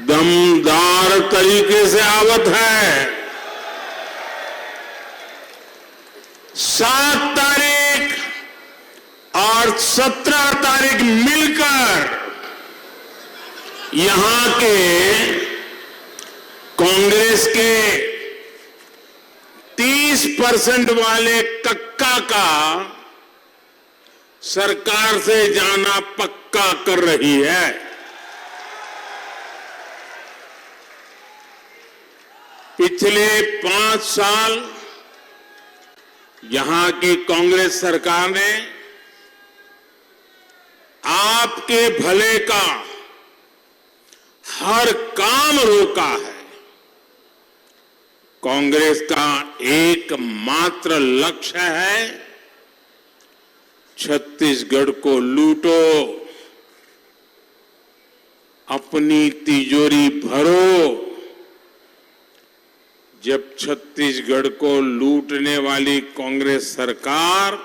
दमदार तरीके से आवत है। 7 तारीख और 17 तारीख मिलकर यहां के कांग्रेस के 30% वाले कक्का का सरकार से जाना पक्का कर रही है। पिछले 5 साल यहां की कांग्रेस सरकार ने आपके भले का हर काम रोका है। कांग्रेस का एकमात्र लक्ष्य है छत्तीसगढ़ को लूटो, अपनी तिजोरी भरो। जब छत्तीसगढ़ को लूटने वाली कांग्रेस सरकार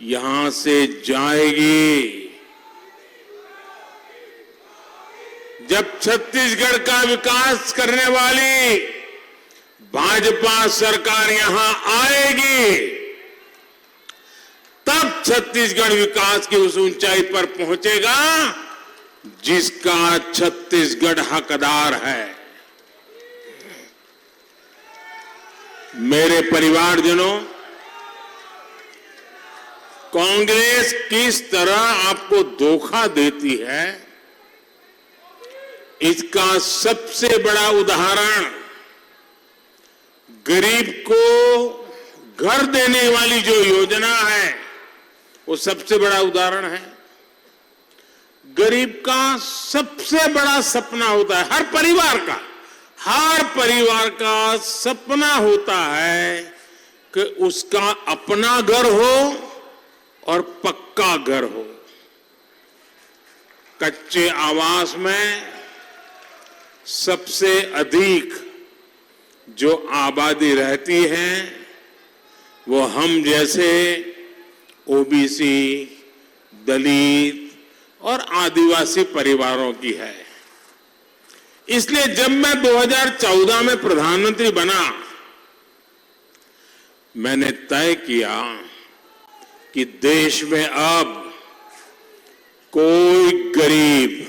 यहां से जाएगी, जब छत्तीसगढ़ का विकास करने वाली भाजपा सरकार यहां आएगी, तब छत्तीसगढ़ विकास की उस ऊंचाई पर पहुंचेगा जिसका छत्तीसगढ़ हकदार है। मेरे परिवारजनों, कांग्रेस किस तरह आपको धोखा देती है, इसका सबसे बड़ा उदाहरण गरीब को घर देने वाली जो योजना है, वो सबसे बड़ा उदाहरण है। गरीब का सबसे बड़ा सपना होता है, हर परिवार का सपना होता है कि उसका अपना घर हो और पक्का घर हो। कच्चे आवास में सबसे अधिक जो आबादी रहती है वो हम जैसे ओबीसी, दलित और आदिवासी परिवारों की है। इसलिए जब मैं 2014 में प्रधानमंत्री बना, मैंने तय किया कि देश में अब कोई गरीब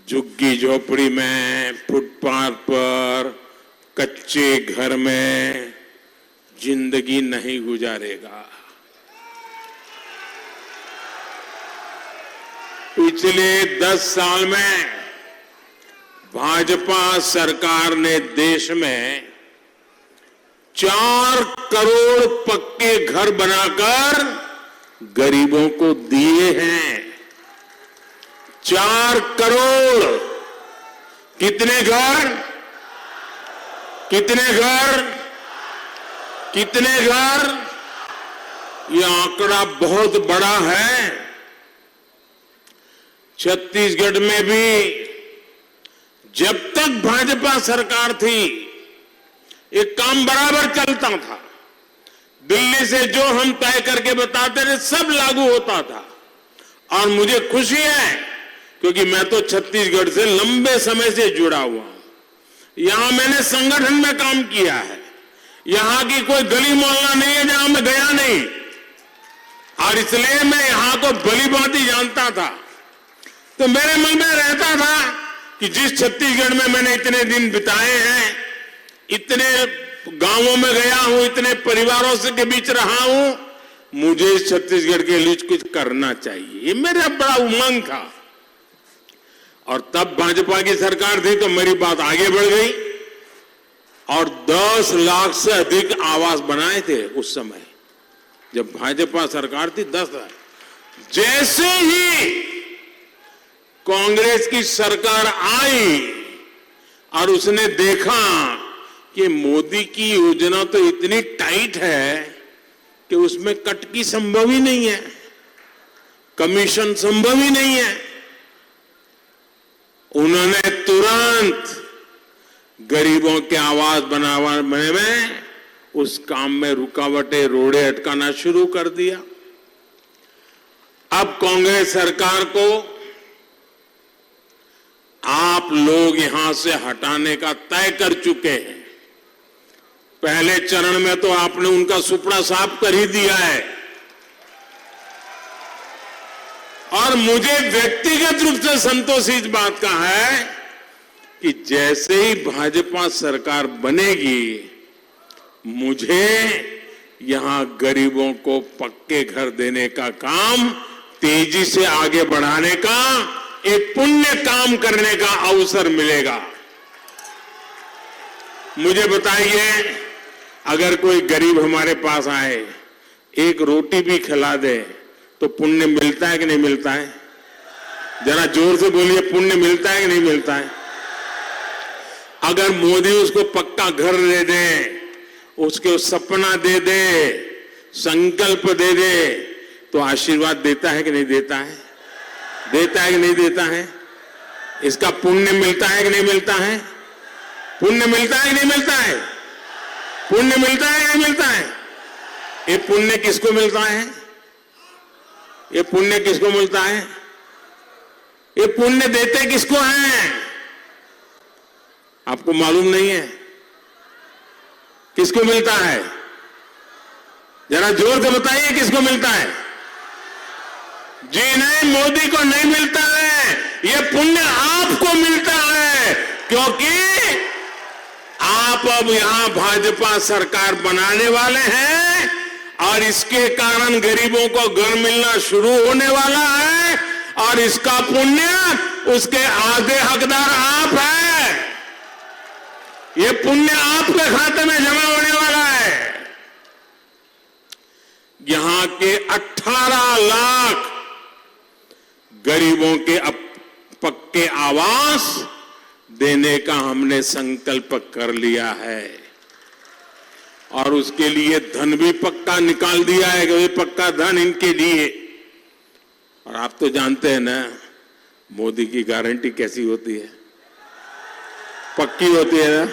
झुग्गी झोपड़ी में, फुटपाथ पर, कच्चे घर में जिंदगी नहीं गुजारेगा। पिछले 10 साल में भाजपा सरकार ने देश में 4 करोड़ पक्के घर बनाकर गरीबों को दिए हैं। 4 करोड़। कितने घर? कितने घर? कितने घर? यह आंकड़ा बहुत बड़ा है। छत्तीसगढ़ में भी जब तक भाजपा सरकार थी, एक काम बराबर चलता था। दिल्ली से जो हम तय करके बताते थे सब लागू होता था। और मुझे खुशी है क्योंकि मैं तो छत्तीसगढ़ से लंबे समय से जुड़ा हुआ हूं। यहां मैंने संगठन में काम किया है। यहां की कोई गली मोहल्ला नहीं है जहां मैं गया नहीं, और इसलिए मैं यहां को भली भांति जानता था। तो मेरे मन में रहता था कि जिस छत्तीसगढ़ में मैंने इतने दिन बिताए हैं, इतने गांवों में गया हूं, इतने परिवारों से के बीच रहा हूं, मुझे इस छत्तीसगढ़ के लिए कुछ करना चाहिए। ये मेरा बड़ा उमंग था। और तब भाजपा की सरकार थी तो मेरी बात आगे बढ़ गई और 10 लाख से अधिक आवास बनाए थे उस समय जब भाजपा सरकार थी। 10 लाख। जैसे ही कांग्रेस की सरकार आई और उसने देखा कि मोदी की योजना तो इतनी टाइट है कि उसमें कटकी संभव ही नहीं है, कमीशन संभव ही नहीं है, उन्होंने तुरंत गरीबों के आवास बनाने में उस काम में रुकावटें, रोड़े अटकाना शुरू कर दिया। अब कांग्रेस सरकार को आप लोग यहां से हटाने का तय कर चुके हैं। पहले चरण में तो आपने उनका सुपड़ा साफ कर ही दिया है और मुझे व्यक्तिगत रूप से संतोष इस बात का है कि जैसे ही भाजपा सरकार बनेगी मुझे यहां गरीबों को पक्के घर देने का काम तेजी से आगे बढ़ाने का एक पुण्य काम करने का अवसर मिलेगा। मुझे बताइए, अगर कोई गरीब हमारे पास आए, एक रोटी भी खिला दे तो पुण्य मिलता है कि नहीं मिलता है? जरा जोर से बोलिए, पुण्य मिलता है कि नहीं मिलता है? अगर मोदी उसको पक्का घर दे दे, उसके सपना दे दे, संकल्प दे दे, तो आशीर्वाद देता है कि नहीं देता है? देता है कि नहीं देता है? इसका पुण्य मिलता है कि नहीं मिलता है? पुण्य मिलता है कि नहीं मिलता है? पुण्य मिलता है कि नहीं मिलता है? ये पुण्य किसको मिलता है? ये पुण्य किसको मिलता है? ये पुण्य देते किसको हैं? आपको मालूम नहीं है किसको मिलता है? जरा जोर से बताइए किसको मिलता है? जी नहीं, मोदी को नहीं मिलता है, ये पुण्य आपको मिलता है, क्योंकि आप अब यहां भाजपा सरकार बनाने वाले हैं और इसके कारण गरीबों को घर मिलना शुरू होने वाला है और इसका पुण्य, उसके आधे हकदार आप हैं। ये पुण्य आपके खाते में जमा होने वाला है। यहां के 18 लाख गरीबों के पक्के आवास देने का हमने संकल्प कर लिया है और उसके लिए धन भी पक्का निकाल दिया है कि ये पक्का धन इनके लिए। और आप तो जानते हैं ना, मोदी की गारंटी कैसी होती है, पक्की होती है ना।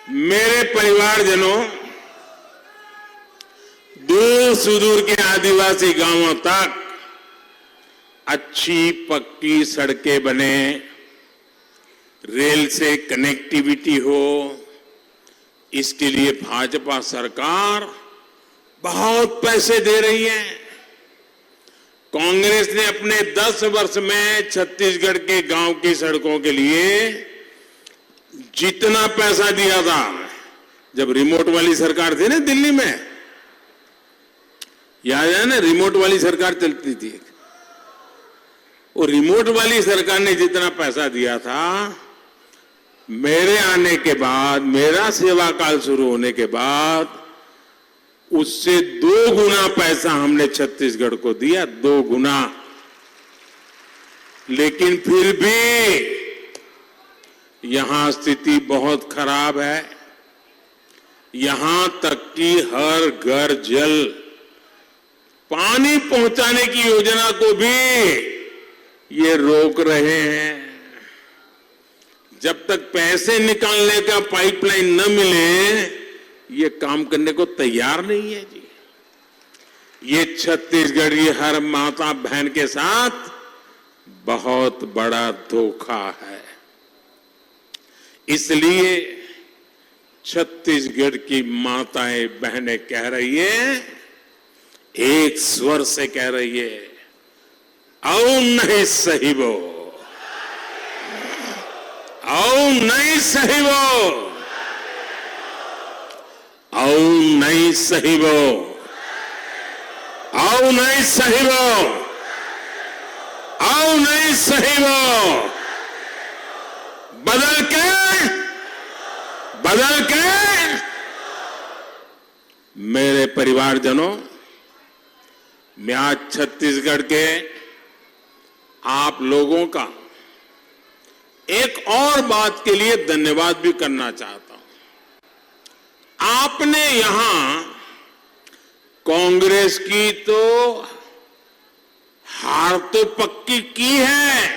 मेरे परिवारजनों, दूर सुदूर के आदिवासी गांवों तक अच्छी पक्की सड़कें बने, रेल से कनेक्टिविटी हो, इसके लिए भाजपा सरकार बहुत पैसे दे रही है। कांग्रेस ने अपने 10 वर्ष में छत्तीसगढ़ के गांव की सड़कों के लिए जितना पैसा दिया था, जब रिमोट वाली सरकार थी ना दिल्ली में, याद है ना, रिमोट वाली सरकार चलती थी, वो रिमोट वाली सरकार ने जितना पैसा दिया था, मेरे आने के बाद, मेरा सेवा काल शुरू होने के बाद, उससे 2 गुना पैसा हमने छत्तीसगढ़ को दिया, 2 गुना। लेकिन फिर भी यहां स्थिति बहुत खराब है। यहां तक कि हर घर जल, पानी पहुंचाने की योजना को भी ये रोक रहे हैं। जब तक पैसे निकालने का पाइपलाइन न मिले, ये काम करने को तैयार नहीं है जी। ये छत्तीसगढ़ ये हर माता बहन के साथ बहुत बड़ा धोखा है। इसलिए छत्तीसगढ़ की माताएं बहनें कह रही है, एक स्वर से कह रही है, आओ नहीं सही वो, आओ नहीं सही वो, आओ नहीं सही वो, आओ नहीं सही वो, आओ नहीं सही वो, बदल के मेरे परिवारजनों, मैं आज छत्तीसगढ़ के आप लोगों का एक और बात के लिए धन्यवाद भी करना चाहता हूं। आपने यहां कांग्रेस की तो हार तो पक्की की है,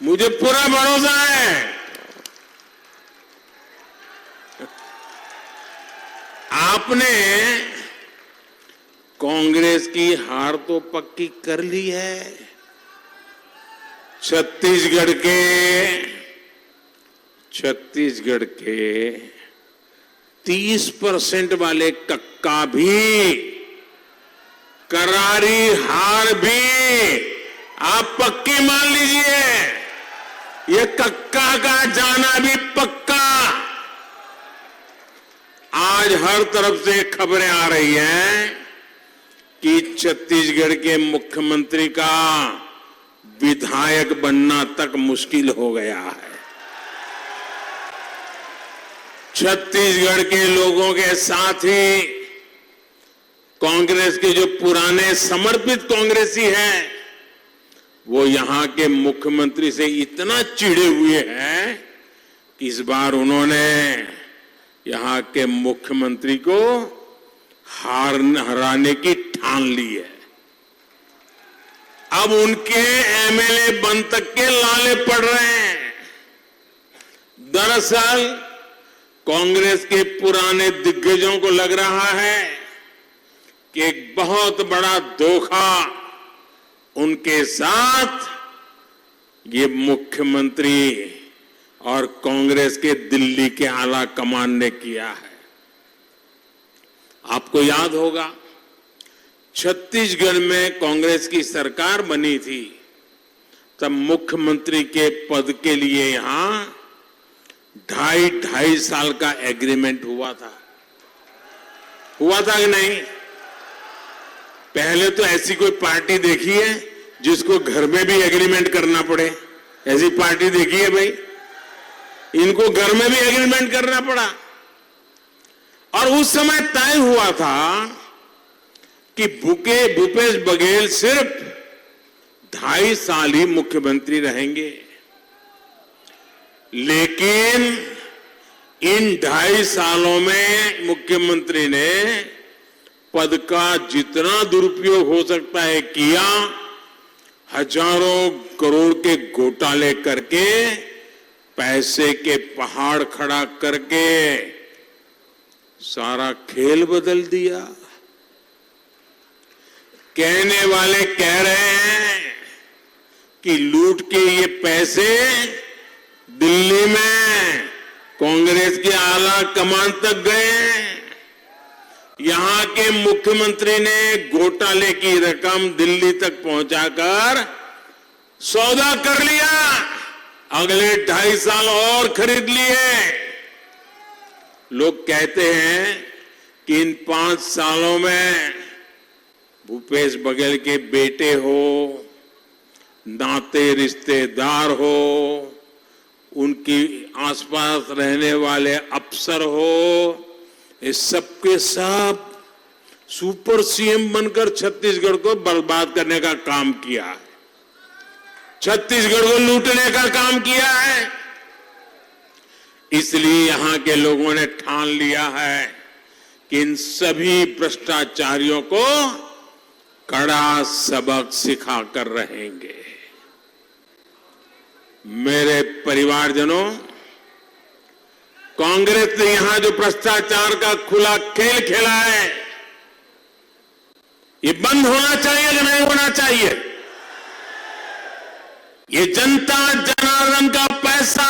मुझे पूरा भरोसा है। आपने कांग्रेस की हार तो पक्की कर ली है। छत्तीसगढ़ के 30% वाले कक्का भी, करारी हार भी आप पक्की मान लीजिए। ये कक्का का जाना भी पक्का। आज हर तरफ से खबरें आ रही हैं कि छत्तीसगढ़ के मुख्यमंत्री का विधायक बनना तक मुश्किल हो गया है। छत्तीसगढ़ के लोगों के साथ ही कांग्रेस के जो पुराने समर्पित कांग्रेसी हैं, वो यहां के मुख्यमंत्री से इतना चिढ़े हुए हैं कि इस बार उन्होंने यहां के मुख्यमंत्री को हराने की ठान ली है। अब उनके एमएलए बन तक के लाले पड़ रहे हैं। दरअसल कांग्रेस के पुराने दिग्गजों को लग रहा है कि एक बहुत बड़ा धोखा उनके साथ ये मुख्यमंत्री और कांग्रेस के दिल्ली के आला कमान ने किया है। आपको याद होगा, छत्तीसगढ़ में कांग्रेस की सरकार बनी थी, तब मुख्यमंत्री के पद के लिए यहां 2.5 साल का एग्रीमेंट हुआ था कि नहीं? पहले तो ऐसी कोई पार्टी देखी है जिसको घर में भी एग्रीमेंट करना पड़े? ऐसी पार्टी देखी है भाई? इनको घर में भी एग्रीमेंट करना पड़ा। और उस समय तय हुआ था कि भूपेश बघेल सिर्फ 2.5 साल ही मुख्यमंत्री रहेंगे। लेकिन इन 2.5 सालों में मुख्यमंत्री ने पद का जितना दुरुपयोग हो सकता है किया। हजारों करोड़ के घोटाले करके, पैसे के पहाड़ खड़ा करके सारा खेल बदल दिया। कहने वाले कह रहे हैं कि लूट के ये पैसे दिल्ली में कांग्रेस के आला कमान तक गए। यहां के मुख्यमंत्री ने घोटाले की रकम दिल्ली तक पहुंचाकर सौदा कर लिया, अगले 2.5 साल और खरीद लिए। लोग कहते हैं कि इन 5 सालों में भूपेश बघेल के बेटे हो, नाते रिश्तेदार हो, उनकी आसपास रहने वाले अफसर हो, ये सबके सब सुपर सीएम बनकर छत्तीसगढ़ को बर्बाद करने का काम किया है, छत्तीसगढ़ को लूटने का काम किया है। इसलिए यहां के लोगों ने ठान लिया है कि इन सभी भ्रष्टाचारियों को कड़ा सबक सिखाकर रहेंगे। मेरे परिवारजनों, कांग्रेस ने यहां जो भ्रष्टाचार का खुला खेल खेला है, ये बंद होना चाहिए कि नहीं होना चाहिए? ये जनता जनार्दन का पैसा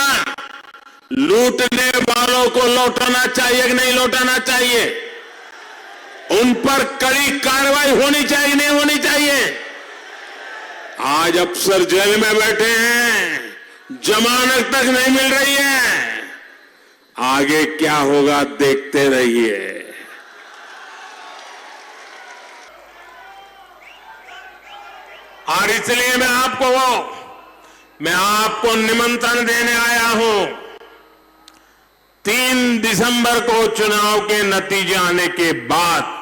लूटने वालों को लौटाना चाहिए कि नहीं लौटाना चाहिए? उन पर कड़ी कार्रवाई होनी चाहिए कि नहीं होनी चाहिए? आज अफसर जेल में बैठे हैं, जमानत तक नहीं मिल रही है। आगे क्या होगा देखते रहिए। और इसलिए मैं आपको निमंत्रण देने आया हूं। 3 दिसंबर को चुनाव के नतीजे आने के बाद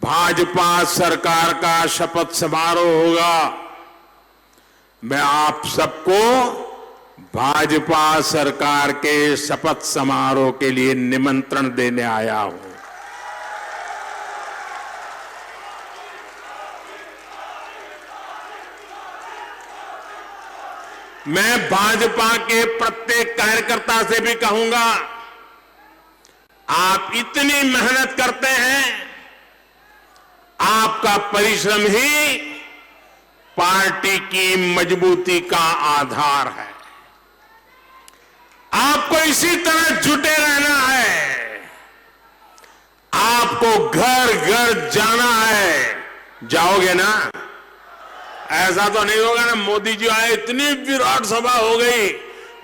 भाजपा सरकार का शपथ समारोह होगा। मैं आप सबको भाजपा सरकार के शपथ समारोह के लिए निमंत्रण देने आया हूं। मैं भाजपा के प्रत्येक कार्यकर्ता से भी कहूंगा, आप इतनी मेहनत करते हैं, आपका परिश्रम ही पार्टी की मजबूती का आधार है। आपको इसी तरह जुटे रहना है। आपको घर घर जाना है। जाओगे ना? ऐसा तो नहीं होगा ना मोदी जी आए इतनी विराट सभा हो गई,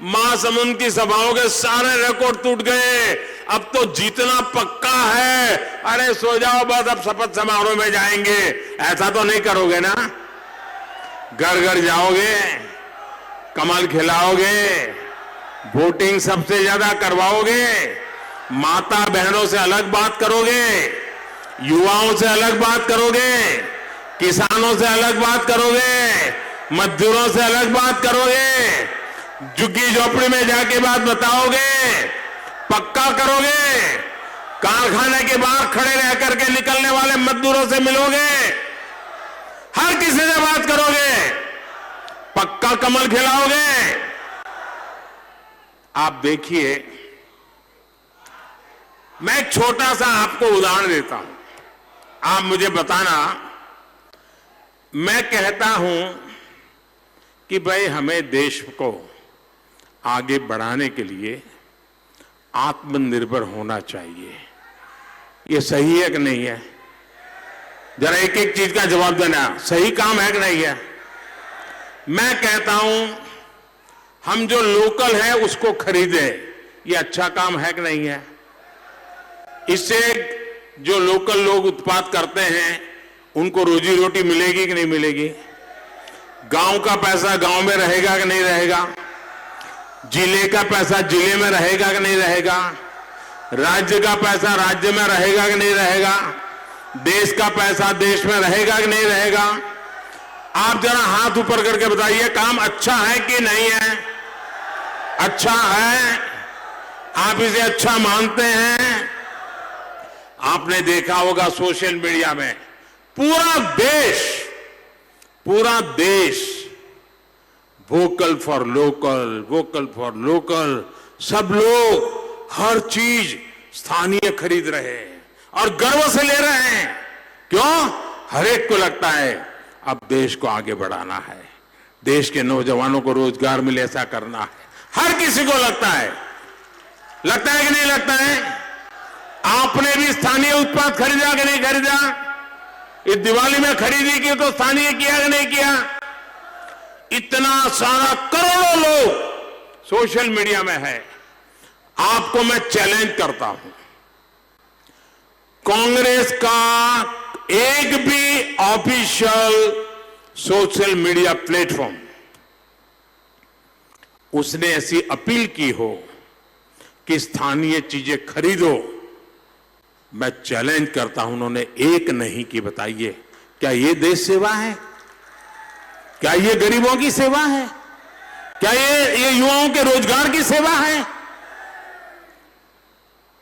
महासमुंद की सभाओं के सारे रिकॉर्ड टूट गए, अब तो जीतना पक्का है, अरे सो जाओ बस अब शपथ समारोह में जाएंगे। ऐसा तो नहीं करोगे ना? घर घर जाओगे, कमल खिलाओगे, वोटिंग सबसे ज्यादा करवाओगे, माता बहनों से अलग बात करोगे, युवाओं से अलग बात करोगे, किसानों से अलग बात करोगे, मजदूरों से अलग बात करोगे, झुग्गी झोपड़ी में जाके बात बताओगे, पक्का करोगे, कारखाने के बाहर खड़े रह करके निकलने वाले मजदूरों से मिलोगे, हर किसी से बात करोगे, पक्का कमल खिलाओगे। आप देखिए, मैं एक छोटा सा आपको उदाहरण देता हूं, आप मुझे बताना। मैं कहता हूं कि भाई हमें देश को आगे बढ़ाने के लिए आत्मनिर्भर होना चाहिए। ये सही है कि नहीं है? जरा एक एक चीज का जवाब देना। सही काम है कि नहीं है? मैं कहता हूं हम जो लोकल है उसको खरीदें, ये अच्छा काम है कि नहीं है? इससे जो लोकल लोग उत्पाद करते हैं उनको रोजी रोटी मिलेगी कि नहीं मिलेगी? गांव का पैसा गांव में रहेगा कि नहीं रहेगा? जिले का पैसा जिले में रहेगा कि नहीं रहेगा? राज्य का पैसा राज्य में रहेगा कि नहीं रहेगा? देश का पैसा देश में रहेगा कि नहीं रहेगा? आप जरा हाथ ऊपर करके बताइए, काम अच्छा है कि नहीं है? अच्छा है। आप इसे अच्छा मानते हैं? आपने देखा होगा सोशल मीडिया में पूरा देश vocal for local, vocal for local, सब लोग हर चीज स्थानीय खरीद रहे हैं और गर्व से ले रहे हैं। क्यों? हर एक को लगता है अब देश को आगे बढ़ाना है, देश के नौजवानों को रोजगार मिले ऐसा करना है। हर किसी को लगता है कि नहीं लगता है? आपने भी स्थानीय उत्पाद खरीदा कि नहीं खरीदा? इस दिवाली में खरीदी की तो स्थानीय किया कि नहीं किया? इतना सारा करोड़ों लोग सोशल मीडिया में है। आपको मैं चैलेंज करता हूं, कांग्रेस का एक भी ऑफिशियल सोशल मीडिया प्लेटफॉर्म उसने ऐसी अपील की हो कि स्थानीय चीजें खरीदो, मैं चैलेंज करता हूं उन्होंने एक नहीं की। बताइए, क्या ये देश सेवा है? क्या ये गरीबों की सेवा है? क्या ये युवाओं के रोजगार की सेवा है?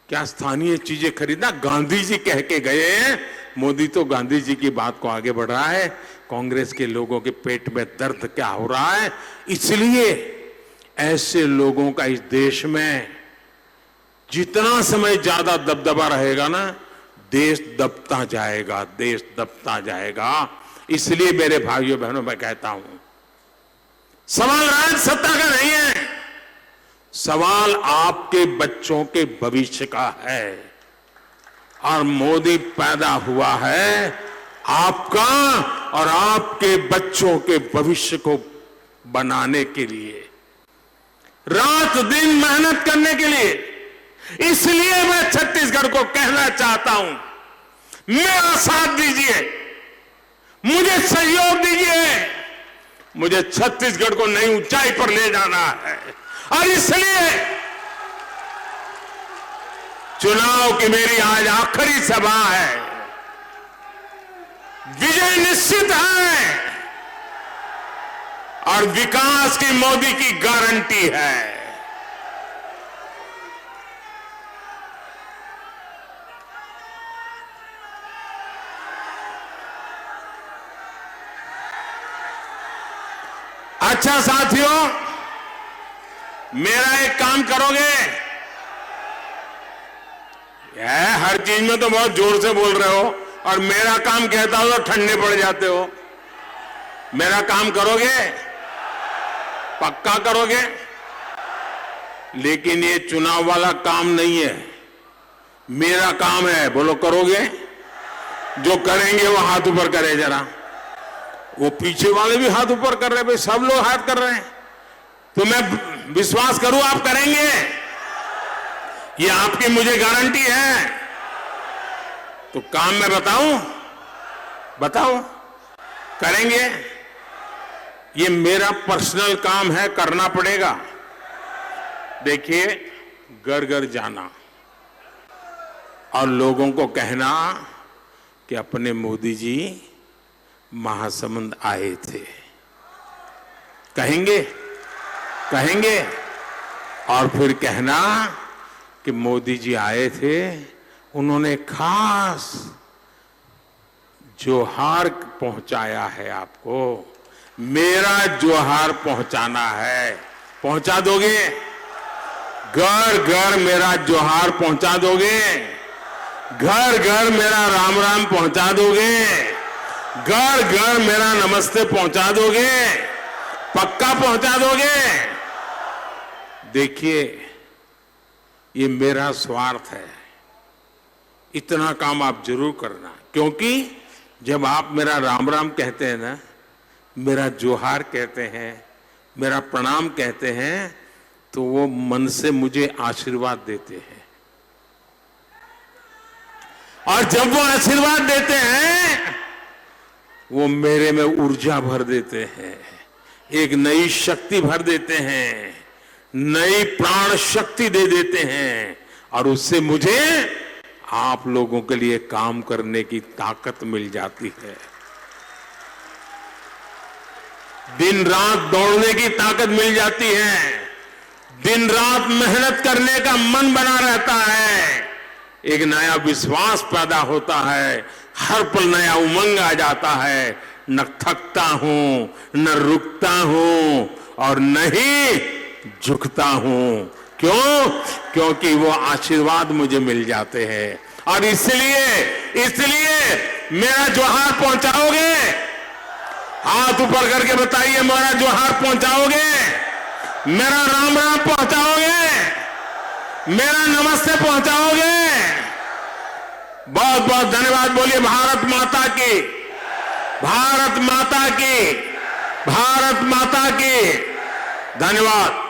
क्या स्थानीय चीजें खरीदना? गांधी जी कह के गए हैं, मोदी तो गांधी जी की बात को आगे बढ़ रहा है। कांग्रेस के लोगों के पेट में दर्द क्या हो रहा है? इसलिए ऐसे लोगों का इस देश में जितना समय ज्यादा दबदबा रहेगा ना, देश दबता जाएगा, देश दबता जाएगा। इसलिए मेरे भाइयों बहनों, मैं कहता हूं सवाल राज सत्ता का नहीं है, सवाल आपके बच्चों के भविष्य का है। और मोदी पैदा हुआ है आपका और आपके बच्चों के भविष्य को बनाने के लिए, रात दिन मेहनत करने के लिए। इसलिए मैं छत्तीसगढ़ को कहना चाहता हूं, मेरा साथ दीजिए, मुझे सहयोग दीजिए, मुझे छत्तीसगढ़ को नई ऊंचाई पर ले जाना है। और इसलिए चुनाव की मेरी आज आखिरी सभा है, विजय निश्चित है और विकास की मोदी की गारंटी है। अच्छा साथियों, मेरा एक काम करोगे? हर चीज में तो बहुत जोर से बोल रहे हो, और मेरा काम कहता हो तो ठंडे पड़ जाते हो। मेरा काम करोगे, पक्का करोगे। लेकिन ये चुनाव वाला काम नहीं है, मेरा काम है। बोलो करोगे? जो करेंगे वो हाथ ऊपर करे जरा। वो पीछे वाले भी हाथ ऊपर कर रहे हैं, भाई सब लोग हाथ कर रहे हैं, तो मैं विश्वास करूं आप करेंगे? ये आपकी मुझे गारंटी है। तो काम मैं बताऊं करेंगे? ये मेरा पर्सनल काम है, करना पड़ेगा। देखिए, घर घर जाना और लोगों को कहना कि अपने मोदी जी महासमुंद आए थे, कहेंगे। और फिर कहना कि मोदी जी आए थे, उन्होंने खास जोहार पहुंचाया है आपको। मेरा जोहार पहुंचाना है, पहुंचा दोगे? घर घर मेरा जोहार पहुंचा दोगे? घर घर मेरा राम राम पहुंचा दोगे? घर घर मेरा नमस्ते पहुंचा दोगे? पक्का पहुंचा दोगे? देखिए, ये मेरा स्वार्थ है, इतना काम आप जरूर करना। क्योंकि जब आप मेरा राम राम कहते हैं ना, मेरा जोहार कहते हैं, मेरा प्रणाम कहते हैं, तो वो मन से मुझे आशीर्वाद देते हैं। और जब वो आशीर्वाद देते हैं, वो मेरे में ऊर्जा भर देते हैं, एक नई शक्ति भर देते हैं, नई प्राण शक्ति दे देते हैं, और उससे मुझे आप लोगों के लिए काम करने की ताकत मिल जाती है। दिन रात दौड़ने की ताकत मिल जाती है, दिन रात मेहनत करने का मन बना रहता है, एक नया विश्वास पैदा होता है, हर पल नया उमंग आ जाता है। न थकता हूं, न रुकता हूं और न ही झुकता हूं। क्यों? क्योंकि वो आशीर्वाद मुझे मिल जाते हैं। और इसलिए मेरा जोहार पहुंचाओगे? हाथ ऊपर करके बताइए, मेरा जोहार पहुंचाओगे? मेरा राम राम पहुंचाओगे? मेरा नमस्ते पहुंचाओगे? बहुत बहुत धन्यवाद। बोलिए भारत माता की, भारत माता की, भारत माता की। धन्यवाद।